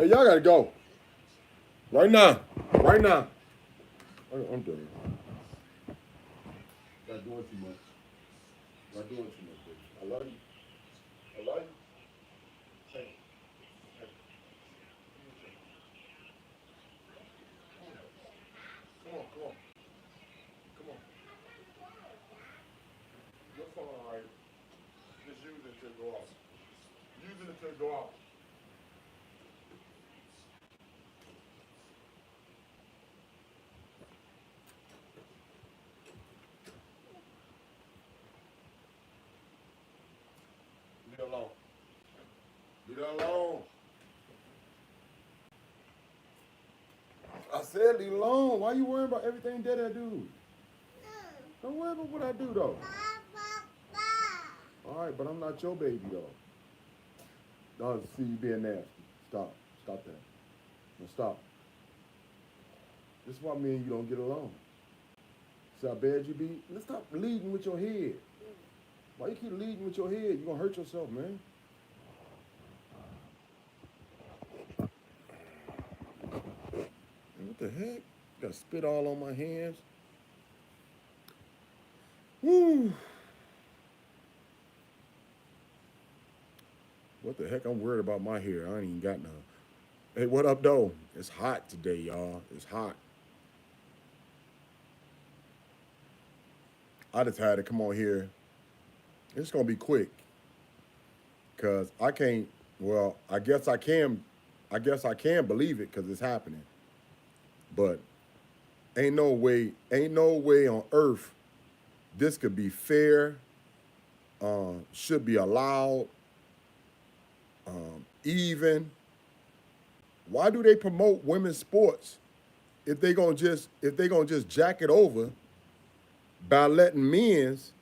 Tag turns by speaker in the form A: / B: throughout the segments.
A: Hey, y'all gotta go. Right now. Right now. I'm done. Not doing too much. Not doing too much, baby. I love you. I love you. Hey, hey. Come on, come on. Come on. Your phone, all right. Just use it until it go off. Use it until it go off. Leave it alone. Leave it alone. I said leave it alone. Why you worrying about everything that I do? Don't worry about what I do, though. All right, but I'm not your baby, though. No, see you being nasty. Stop. Stop that. Now stop. This is why me and you don't get along. See how bad you be? Let's stop leading with your head. Why you keep leading with your head? You're going to hurt yourself, man. What the heck? Got spit all on my hands. Woo. What the heck? I'm worried about my hair. I ain't even got none. Hey, what up, though? It's hot today, y'all. It's hot. I just had to come on here. It's going to be quick. Because I can't, well, I guess I can believe it because it's happening. But ain't no way on earth this could be fair, should be allowed, even. Why do they promote women's sports if they gonna just jack it over by letting men's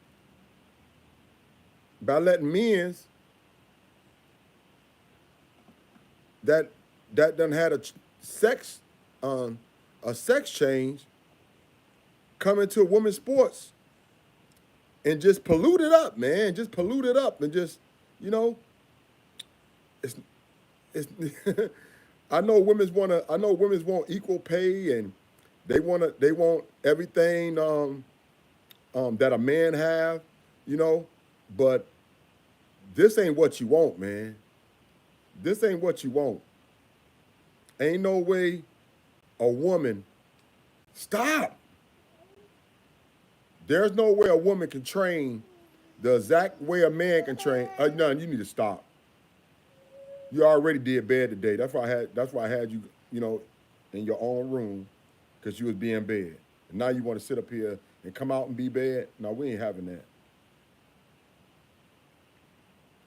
A: that done had sex a sex change come into women's sports and just pollute it up, man. Just pollute it up and just, you know, it's it's I know women's want equal pay and they want everything that a man have, you know, but this ain't what you want, man. This ain't what you want. Ain't no way a woman stop. There's no way a woman can train the exact way a man can train. No, you need to stop. You already did bad today. That's why I had you, you know, in your own room, because you was being bad. And now you want to sit up here and come out and be bad? No, we ain't having that.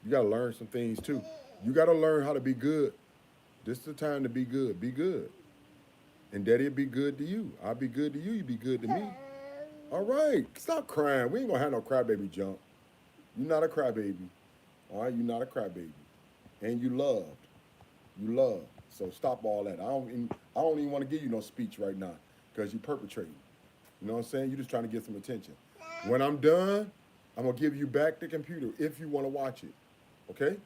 A: You gotta learn some things too. You gotta learn how to be good. This is the time to be good. Be good. And daddy'll be good to you. I'll be good to you, you be good to me. All right. Stop crying. We ain't gonna have no crybaby jump. You're not a crybaby. All right, you're not a crybaby. And you loved. You love. So stop all that. I don't even want to give you no speech right now because you perpetrating. You know what I'm saying? You're just trying to get some attention. When I'm done, I'm gonna give you back the computer if you want to watch it. Okay?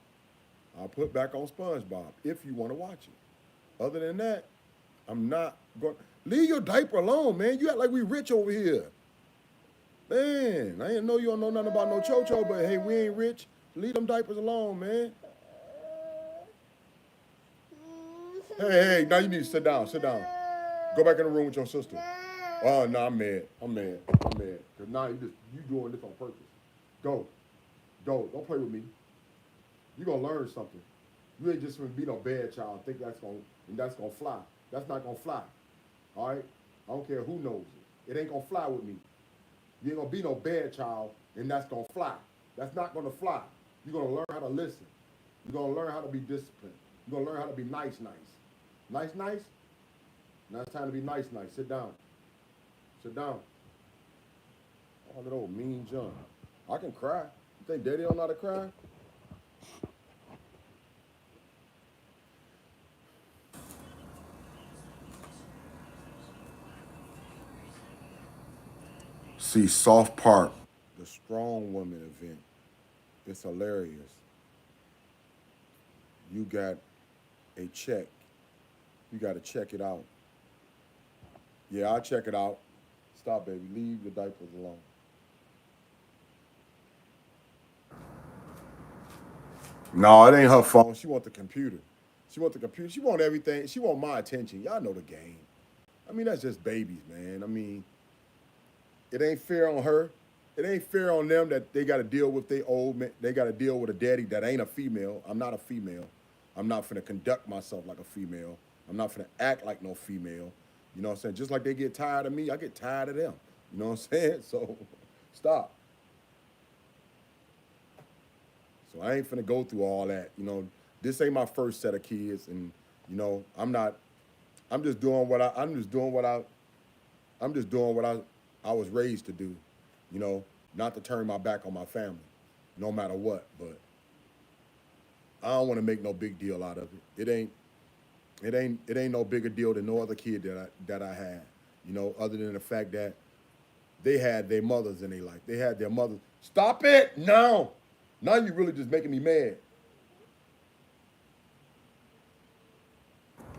A: I'll put back on SpongeBob if you want to watch it. Other than that, I'm not going. Leave your diaper alone, man. You act like we rich over here. Man, I didn't know you don't know nothing about no Cho-Cho, but hey, we ain't rich. Leave them diapers alone, man. Hey, now you need to sit down. Sit down. Go back in the room with your sister. Oh, no, I'm mad. I'm mad. I'm mad. Because now you doing this on purpose. Go. Go. Don't play with me. You're going to learn something. You ain't just going to be no bad child and think that's going to fly. That's not going to fly. All right? I don't care who knows it. It ain't going to fly with me. You ain't going to be no bad child and that's going to fly. That's not going to fly. You're going to learn how to listen. You're going to learn how to be disciplined. You're going to learn how to be nice. Nice? Now it's time to be nice. Sit down. Sit down. Oh, that old mean John. I can cry. You think daddy don't know how to cry? See, Soft Park, the Strong Woman event. It's hilarious. You got a check You got to check it out. Yeah, I'll check it out. Stop, baby. Leave the diapers alone. No, it ain't her phone. She want the computer. She want the computer. She want everything. She want my attention. Y'all know the game. I mean, that's just babies, man. I mean, it ain't fair on her. It ain't fair on them that they got to deal with their old man. They got to deal with a daddy that ain't a female. I'm not a female. I'm not finna conduct myself like a female. I'm not finna act like no female. You know what I'm saying? Just like they get tired of me, I get tired of them. You know what I'm saying? So stop. So I ain't finna go through all that. You know, this ain't my first set of kids, and you know, I'm not. I'm just doing what I. I'm just doing what I. I'm just doing what I was raised to do. You know, not to turn my back on my family, no matter what. But I don't want to make no big deal out of it. It ain't no bigger deal than no other kid that I had. You know, other than the fact that they had their mothers in their life. They had their mothers. Stop it! No! Now you really just making me mad.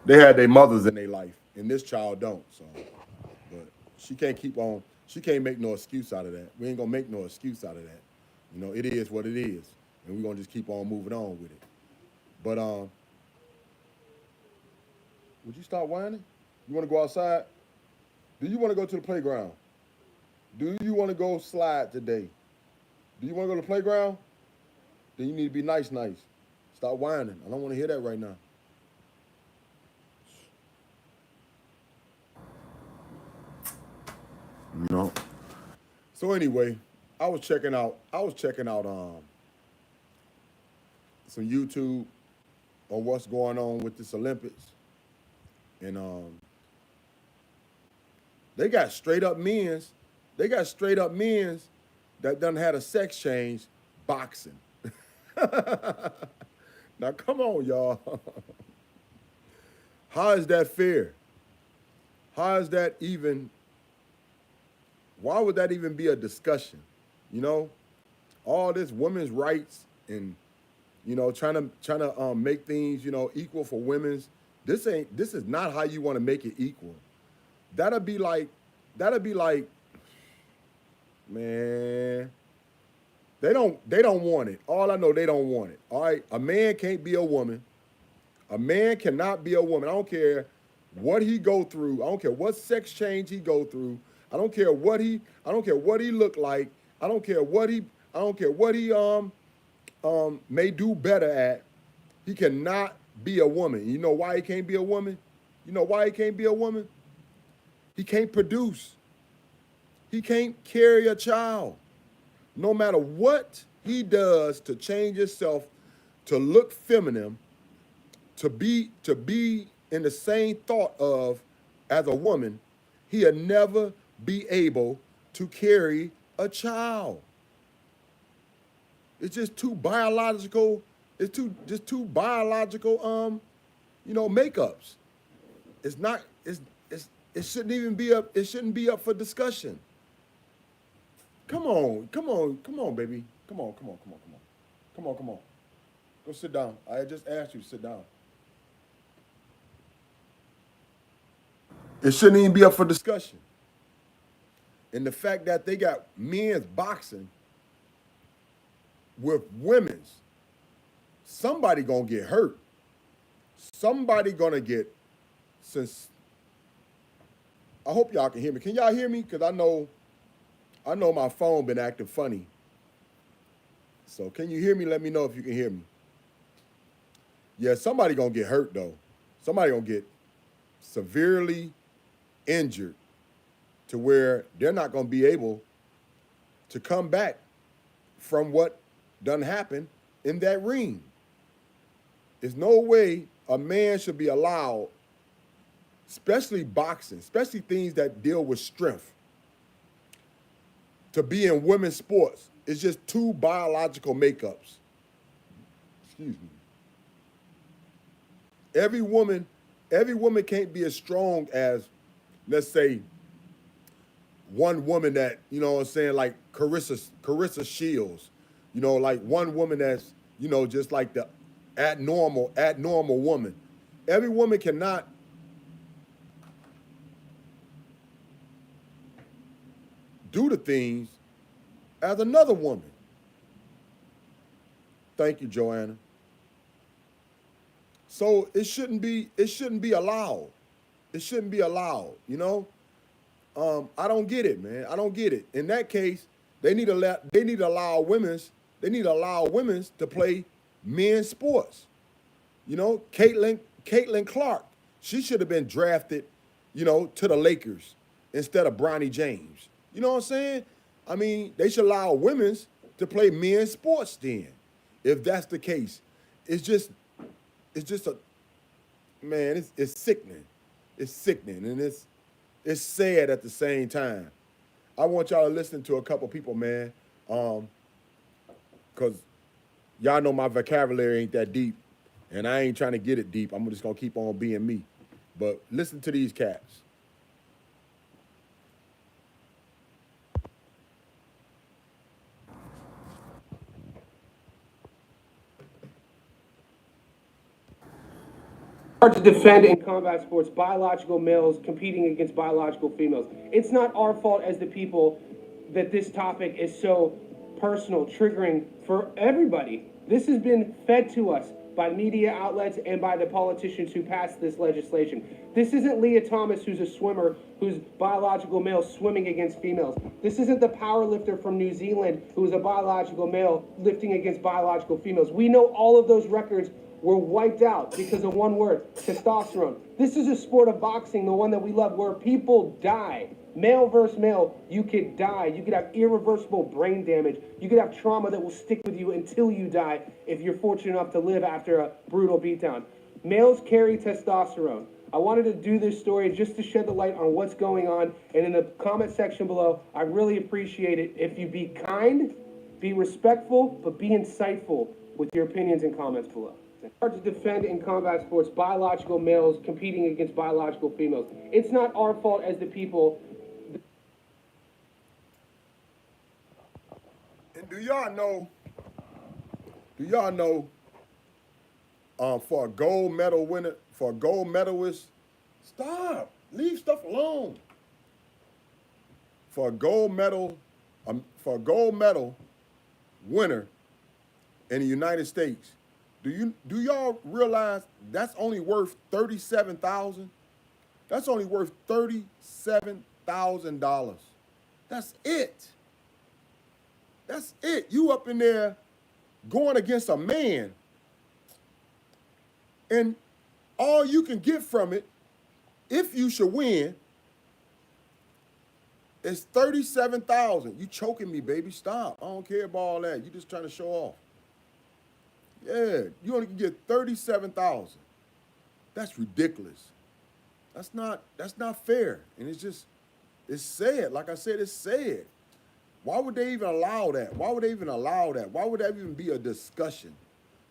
A: They had their mothers in their life, and this child don't. So, but she can't keep on. She can't make no excuse out of that. We ain't gonna make no excuse out of that. You know, it is what it is, and we're gonna just keep on moving on with it. But would you stop whining? You want to go outside? Do you want to go to the playground? Do you want to go slide today? Do you want to go to the playground? Then you need to be nice. Stop whining. I don't want to hear that right now. You know. So anyway, I was checking out some YouTube on what's going on with this Olympics. And they got straight up men's. They got straight up men's that done had a sex change boxing. Now come on, y'all. How is that fair? How is that even? Why would that even be a discussion? You know, all this women's rights and you know trying to make things equal for women's. This is not how you want to make it equal. That'd be like, man. They don't want it. All I know, they don't want it. All right, a man can't be a woman. A man cannot be a woman. I don't care what he go through. I don't care what sex change he go through. I don't care what he look like. I don't care what he may do better at. He cannot be a woman. You know why he can't be a woman? You know why he can't be a woman? He can't produce. He can't carry a child. No matter what he does to change himself, to look feminine, to be in the same thought of as a woman, he'll never be able to carry a child. It's just too biological. It's just too biological makeups. It's not it shouldn't even be up. It shouldn't be up for discussion. Come on, baby. Come on. Go sit down. I just asked you to sit down. It shouldn't even be up for discussion. And the fact that they got men's boxing with women's, somebody gonna get hurt. Somebody gonna get, since, I hope y'all can hear me. Can y'all hear me? Because I know my phone been acting funny. So can you hear me? Let me know if you can hear me. Yeah, somebody gonna get hurt though. Somebody gonna get severely injured to where they're not gonna be able to come back from what done happened in that ring. There's no way a man should be allowed, especially boxing, especially things that deal with strength, to be in women's sports. It's just two biological makeups. Excuse me. Every woman can't be as strong as, let's say, one woman that, you know what I'm saying, like Carissa Shields. You know, like one woman that's, just like the abnormal woman. Every woman cannot do the things as another woman. Thank you, Joanna. So it shouldn't be allowed. It shouldn't be allowed, you know? I don't get it, man. I don't get it. In that case, they need to allow women's to play men's sports. You know, Caitlin Clark, she should have been drafted, to the Lakers instead of Bronny James. You know what I'm saying? I mean, they should allow women's to play men's sports then. If that's the case, it's just it's just a man. It's sickening. It's sickening, and it's sad at the same time. I want y'all to listen to a couple people, man, because y'all know my vocabulary ain't that deep, and I ain't trying to get it deep. I'm just gonna keep on being me. But listen to these cats.
B: To defend in combat sports biological males competing against biological females. It's not our fault as the people that this topic is so personal, triggering for everybody. This has been fed to us by media outlets and by the politicians who passed this legislation. This isn't Leah Thomas, who's a swimmer, who's biological male swimming against females. This isn't the power lifter from New Zealand, who's a biological male lifting against biological females. We know all of those records were wiped out because of one word: testosterone. This is a sport of boxing, the one that we love, where people die. Male versus male, you could die. You could have irreversible brain damage. You could have trauma that will stick with you until you die if you're fortunate enough to live after a brutal beatdown. Males carry testosterone. I wanted to do this story just to shed the light on what's going on. And in the comment section below, I really appreciate it if you be kind, be respectful, but be insightful with your opinions and comments below. Hard to defend in combat sports biological males competing against biological females. It's not our fault as the people.
A: And do y'all know? For a gold medal winner, for a gold medalist, stop. Leave stuff alone. For a gold medal, for a gold medal winner in the United States, do y'all realize that's only worth $37,000? That's only worth $37,000. That's it. That's it. You up in there going against a man, and all you can get from it, if you should win, is $37,000. You choking me, baby. Stop. I don't care about all that. You just trying to show off. Yeah, you only can get 37,000. That's ridiculous. That's not fair. And it's sad. Like I said, it's sad. Why would they even allow that? Why would they even allow that? Why would that even be a discussion?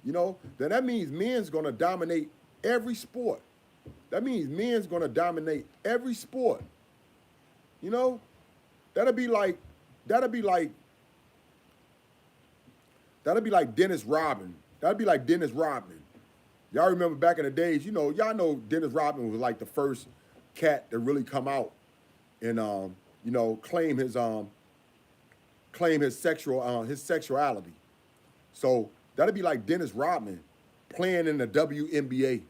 A: Then that means men's gonna dominate every sport. That means men's gonna dominate every sport. That'll be like Dennis Rodman. That'd be like Dennis Rodman. Y'all remember back in the days, y'all know Dennis Rodman was like the first cat to really come out and claim his sexuality. So that'd be like Dennis Rodman playing in the WNBA.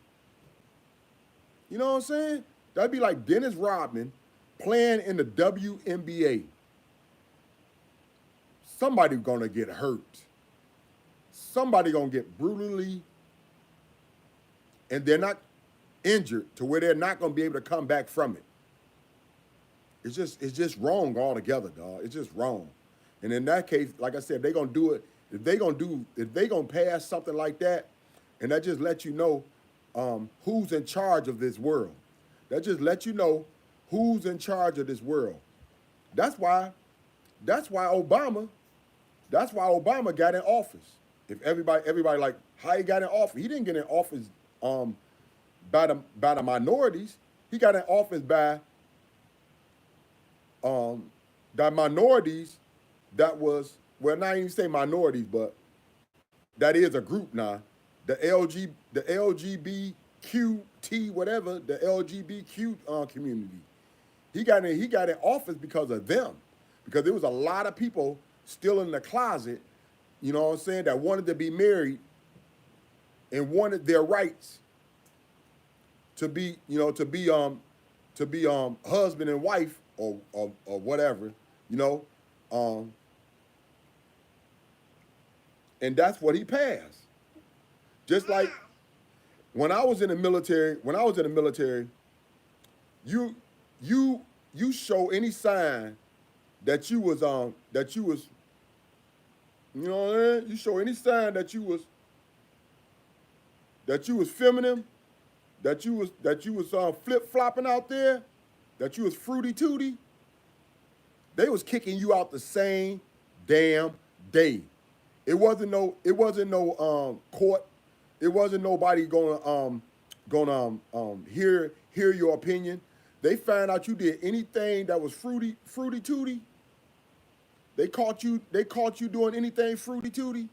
A: You know what I'm saying? That'd be like Dennis Rodman playing in the WNBA. Somebody gonna get hurt. Somebody gonna get brutally, and they're not injured to where they're not gonna be able to come back from it. It's just wrong altogether, dog. It's just wrong. And in that case, like I said, they're gonna do it. If they gonna pass something like that, and that just lets you know who's in charge of this world. That just lets you know who's in charge of this world. That's why Obama got in office. If everybody like how he got in office, he didn't get in office by the minorities. He got in office by the minorities that was, well, not even say minorities, but that is a group now. The LGBTQT, whatever, the LGBTQ community. He got in office because of them. because there was a lot of people still in the closet, you know what I'm saying, that wanted to be married and wanted their rights to be, you know, to be husband and wife or whatever, you know. And that's what he passed. Just like when I was in the military, you show any sign that you was you know what I mean? You show any sign that you was feminine, that you was flip flopping out there, that you was fruity tooty, they was kicking you out the same damn day. It wasn't no court. It wasn't nobody gonna hear your opinion. They found out you did anything that was fruity tooty. They caught you doing anything fruity tooty.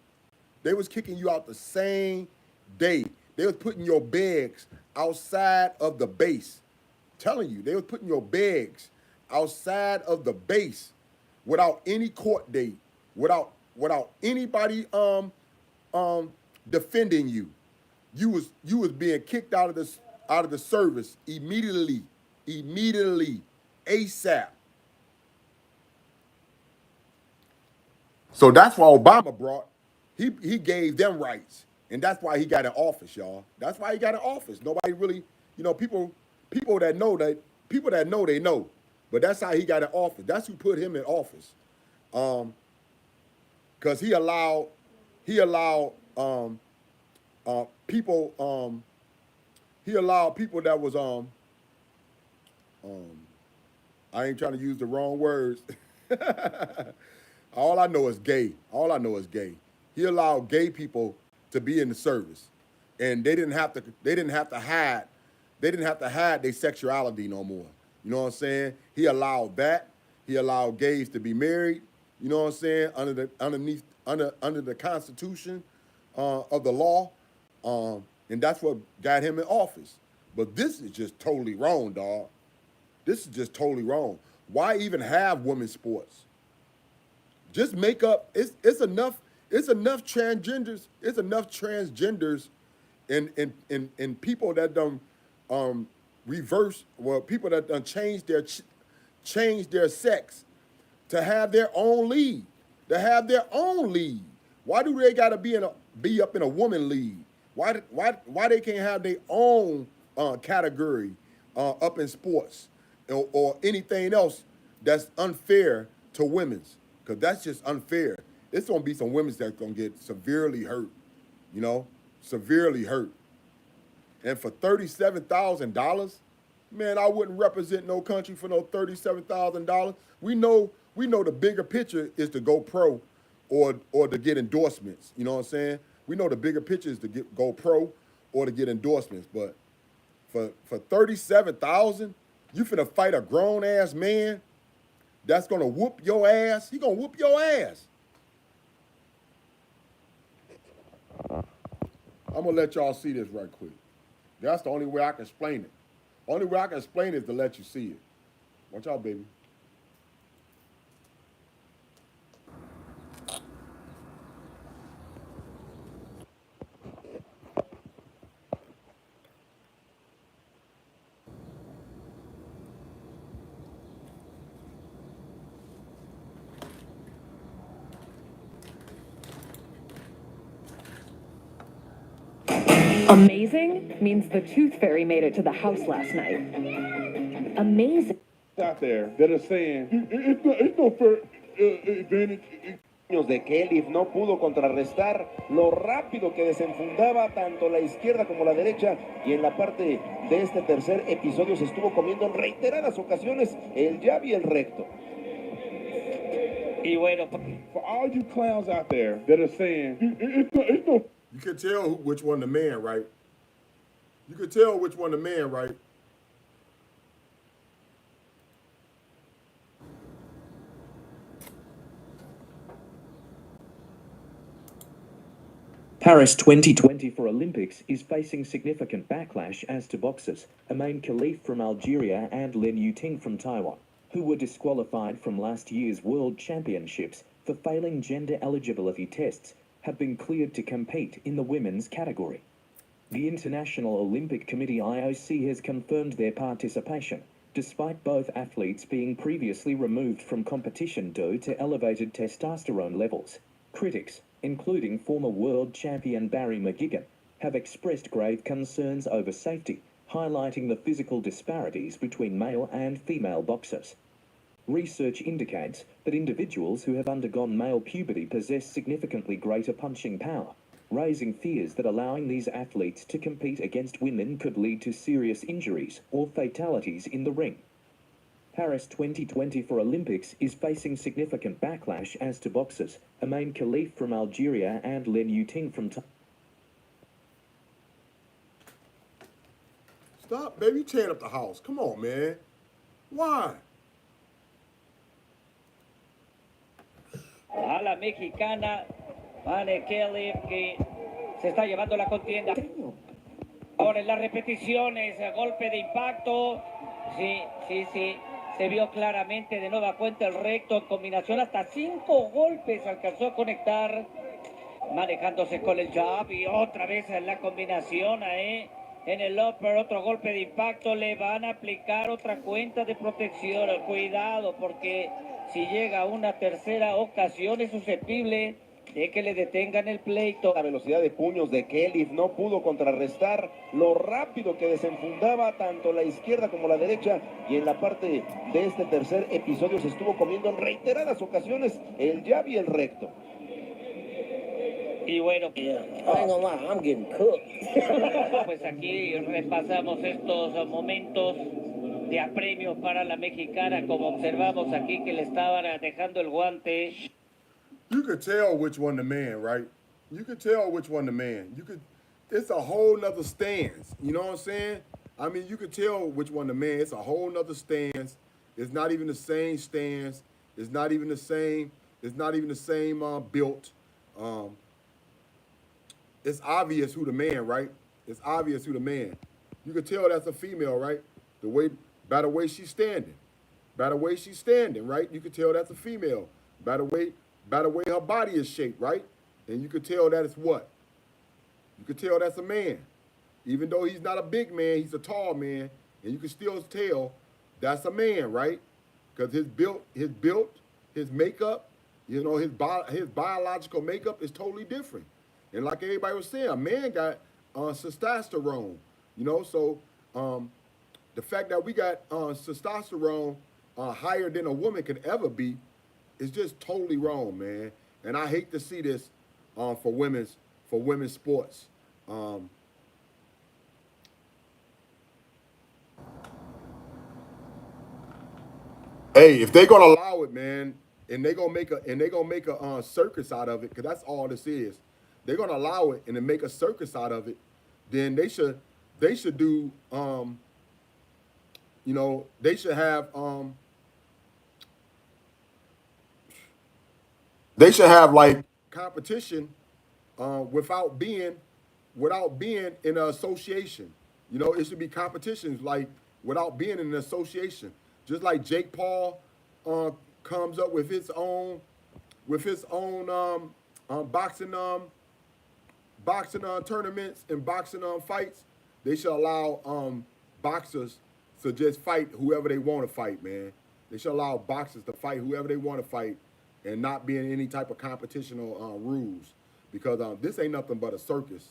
A: They was kicking you out the same day. They was putting your bags outside of the base. Telling you, they was putting your bags outside of the base without any court date, without anybody defending you. You was being kicked out of the service immediately, ASAP. So that's why Obama he gave them rights. And that's why he got in office, y'all. That's why he got in office. Nobody really, you know, people that know they know. But that's how he got in office. That's who put him in office. Because he allowed people that was I ain't trying to use the wrong words. All I know is gay. He allowed gay people to be in the service, and they didn't have to hide their sexuality no more. You know what I'm saying? He allowed that. He allowed gays to be married. You know what I'm saying? Under the Constitution of the law, and that's what got him in office. But this is just totally wrong, dog. This is just totally wrong. Why even have women's sports? Just make up. It's enough. It's enough transgenders. It's enough transgenders, and people that done reverse. Well, people that done change their sex to have their own league. Why do they gotta be up in a woman league? Why they can't have their own category up in sports or anything else that's unfair to women's? Because that's just unfair. It's gonna be some women that's gonna get severely hurt, you know, severely hurt. And for $37,000, man, I wouldn't represent no country for no $37,000. We know the bigger picture is to go pro or to get endorsements. You know what I'm saying? We know the bigger picture is to go pro or to get endorsements. But for $37,000, you finna fight a grown ass man that's gonna whoop your ass. He gonna whoop your ass. I'm gonna let y'all see this right quick. That's the only way I can explain it. Only way I can explain it is to let you see it. Watch out, baby.
C: Amazing means the tooth fairy made it to the house last night. Amazing.
D: Out there that are saying it's no fair advantage.
E: De que Elif no pudo contrarrestar lo rápido que desenfundaba tanto la izquierda como la derecha, y en la parte de este tercer episodio se estuvo comiendo en reiteradas ocasiones el jab y el recto.
D: Y bueno, for all you clowns out there that are saying it's no.
A: You can tell which one the man, right? You can tell which one the man, right?
F: Paris 2024 Olympics is facing significant backlash as to boxers Amain Khalif from Algeria and Lin Yuting from Taiwan. who were disqualified from last year's World Championships for failing gender eligibility tests, have been cleared to compete in the women's category. The International Olympic Committee IOC has confirmed their participation, despite both athletes being previously removed from competition due to elevated testosterone levels. Critics, including former world champion Barry McGuigan, have expressed grave concerns over safety, highlighting the physical disparities between male and female boxers. Research indicates that individuals who have undergone male puberty possess significantly greater punching power, raising fears that allowing these athletes to compete against women could lead to serious injuries or fatalities in the ring. Paris 2024 Olympics is facing significant backlash as to boxers Amain Khalif from Algeria and Len Yuting from
A: Stop, baby. You tearing up the house. Come on, man. Why?
G: A la mexicana, Anne Kelly, que se está llevando la contienda. Ahora en las repeticiones, golpe de impacto. Sí. Se vio claramente de nueva cuenta el recto en combinación. Hasta 5 golpes alcanzó a conectar. Manejándose con el jab y otra vez en la combinación ahí. En el upper, otro golpe de impacto. Le van a aplicar otra cuenta de protección. Cuidado, porque si llega a una tercera ocasión es susceptible de que le detengan el pleito.
E: La velocidad de puños de Kelly no pudo contrarrestar lo rápido que desenfundaba tanto la izquierda como la derecha, y en la parte de este tercer episodio se estuvo comiendo en reiteradas ocasiones el jab y el recto.
G: Y bueno, pues aquí repasamos estos momentos de apremio para la mexicana, como observamos aquí que le estaban dejando el guante.
A: You could tell which one the man, right? You could tell which one the man. It's a whole nother stance. You know what I'm saying? I mean, you could tell which one the man. It's a whole nother stance. It's not even the same stance. It's not even the same built. It's obvious who the man, right? It's obvious who the man. You could tell that's a female, right? By the way she's standing. By the way she's standing, right? You could tell that's a female. By the way her body is shaped, right? And you could tell that it's what? You could tell that's a man. Even though he's not a big man, he's a tall man, and you can still tell that's a man, right? Because his build, his makeup, you know, his biological makeup is totally different. And like everybody was saying, a man got testosterone, you know, so the fact that we got testosterone higher than a woman could ever be is just totally wrong, man. And I hate to see this for women's sports. Hey, if they're gonna allow it, man, and they're gonna make a circus out of it, because that's all this is. They're gonna allow it and then make a circus out of it, then they should do you know, they should have like competition without being in an association. You know, it should be competitions like without being in an association. Just like Jake Paul comes up with his own boxing tournaments and boxing fights. They should allow boxers to just fight whoever they want to fight, man. They should allow boxers to fight whoever they want to fight and not be in any type of competition or rules, because this ain't nothing but a circus.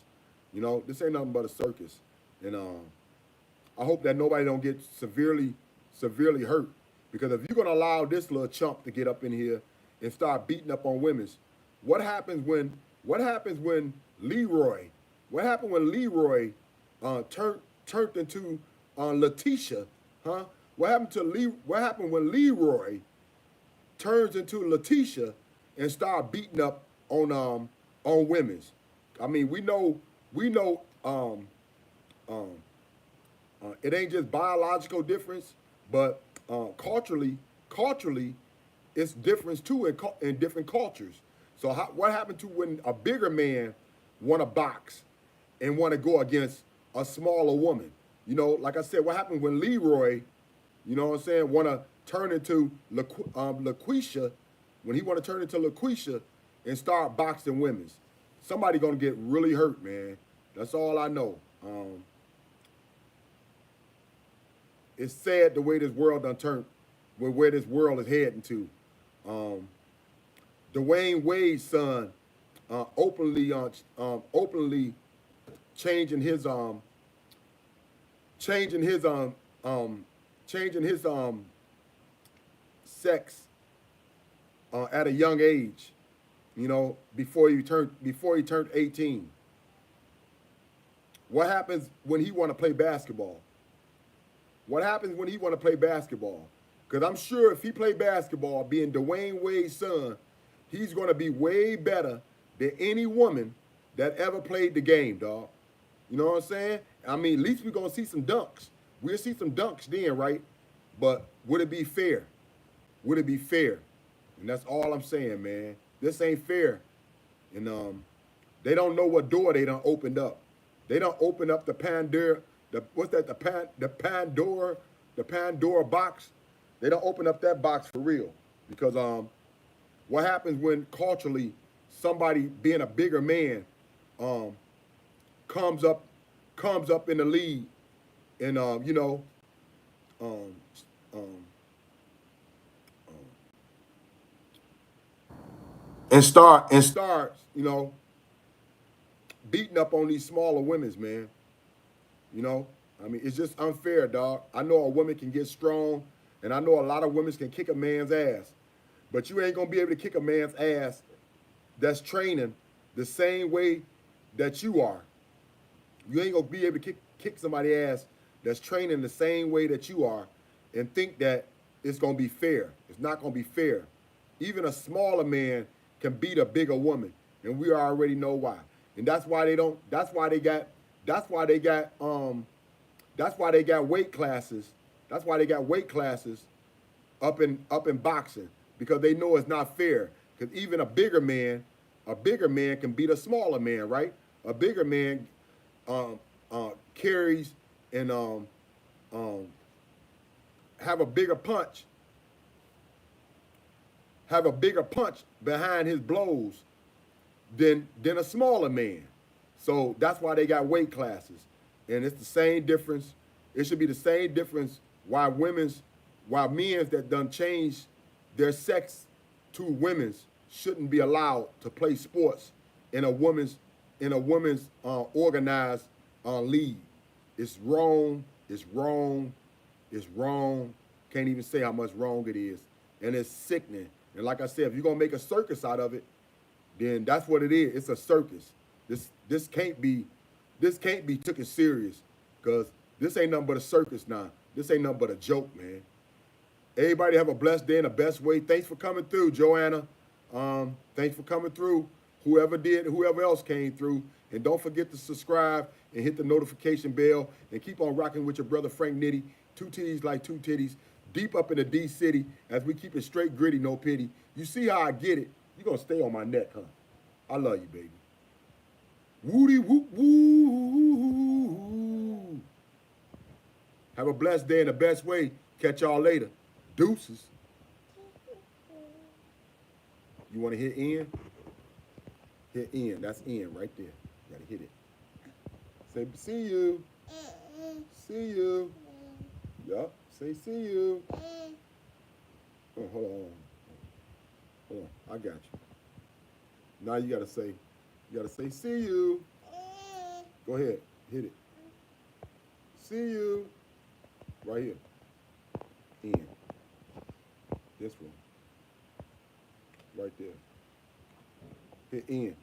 A: You know, this ain't nothing but a circus. And I hope that nobody don't get severely hurt, because if you're gonna allow this little chump to get up in here and start beating up on women's, what happens when Leroy turned into Letitia, huh? What happened when Leroy turns into Letitia and start beating up on women's? I mean, we know it ain't just biological difference, but culturally it's difference too in different cultures. So what happened to when a bigger man want to box and want to go against a smaller woman? You know, like I said, what happened when Leroy, you know what I'm saying, want turn into LaQuisha, when he want to turn into LaQuisha and start boxing women's, somebody gonna get really hurt, man. That's all I know. It's sad the way this world done turned, where this world is heading to. Dwayne Wade's son openly changing his sex at a young age, you know, before he turned 18. What happens when he want to play basketball? What happens when he want to play basketball? Because I'm sure if he play basketball, being Dwayne Wade's son, he's going to be way better than any woman that ever played the game, dog. You know what I'm saying? I mean, at least we're going to see some dunks. We'll see some dunks then, right? But would it be fair? Would it be fair? And that's all I'm saying, man. This ain't fair. And they don't know what door they done opened up. They don't open up the Pandora, the Pandora box. They don't open up that box for real. Because what happens when culturally somebody being a bigger man comes up in the league and you know and starts, you know, beating up on these smaller women's, man. You know, I mean, it's just unfair, dog. I know a woman can get strong, and I know a lot of women can kick a man's ass, but you ain't gonna be able to kick a man's ass that's training the same way that you are. You ain't gonna be able to kick somebody's ass that's training the same way that you are and think that it's gonna be fair. It's not gonna be fair. Even a smaller man can beat a bigger woman, and we already know why. And that's why they got weight classes. That's why they got weight classes up in boxing, because they know it's not fair. Because even a bigger man can beat a smaller man, right? A bigger man carries and have a bigger punch behind his blows than a smaller man. So that's why they got weight classes. And it's the same difference. It should be the same difference why men's that done changed their sex to women's shouldn't be allowed to play sports in a woman's organized league. It's wrong. It's wrong. It's wrong. Can't even say how much wrong it is. And it's sickening. And like I said, if you're gonna make a circus out of it, then that's what it is. It's a circus. This can't be taken serious, because this ain't nothing but a circus now. This ain't nothing but a joke, man. Everybody have a blessed day in the best way. Thanks for coming through, Joanna. Thanks for coming through. Whoever else came through. And don't forget to subscribe and hit the notification bell and keep on rocking with your brother Frank Nitty. Two titties like two titties. Deep up in the D city as we keep it straight gritty, no pity. You see how I get it? You're going to stay on my neck, huh? I love you, baby. Woody whoop woo. Have a blessed day in the best way. Catch y'all later. Deuces. You want to hit in? Hit in. That's in right there. You got to hit it. Say, see you. See you. Yup. Say, see you. Oh, hold on. Hold on. I got you. Now you got to say, see you. Go ahead. Hit it. See you. Right here. In. This one. Right there. Hit in.